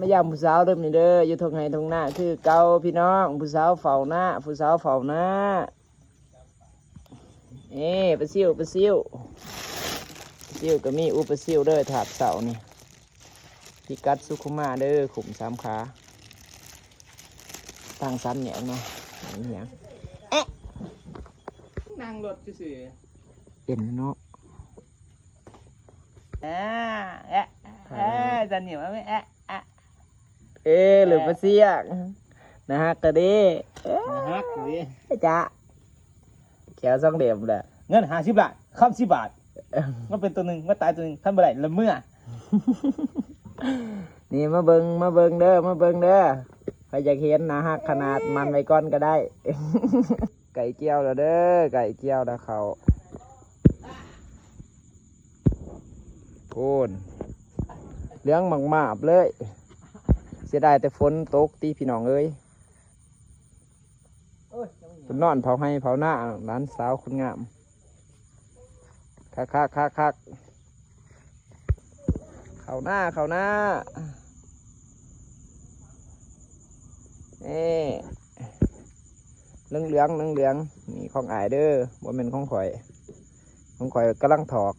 มายามผู้สาวเริ่มนี่เด้ออยู่ทงไห้ทงหน้าคือเก่าพี่น้องผู้สาวเฝ้าหน้าผู้สาวเฝ้าหน้าปลาซิวปลาซิวก็มีอุปลาซิวเด้อถาดเสานี่พิกัดสุขุมาเด้อขุมสามขาทางสันเนี่ยเนาะเนี่ยนั่งรถซื่อเอ็นเนาะจันเหนียวไหมหรือปลาเสียกนะฮะกระดีนะฮะกระดีจ้าแขวซองเดียมเลยเงิน50 บาทคำ10 บาทมันเป็นตัวหนึ่งมันตายตัวหนึ่งท่านบ่ได้ละเมื่อนี่มาเบิงเด้อใครอยากเห็นนะฮะขนาดมันไว้ก่อนก็ได้ไก่เจียวแล้วเด้อไก่เจียวนะเขาโอนเลี้ยงหมาบเลยเสียดายแต่ฝนตกตีพี่น้องเอ้ยคุณนอนเผาให้เผาหน้าร้านสาวคุณงามคักเขาหน้าเหลืองนี่ของอายเด้อบ่แม่นของข่อยกำลังถอก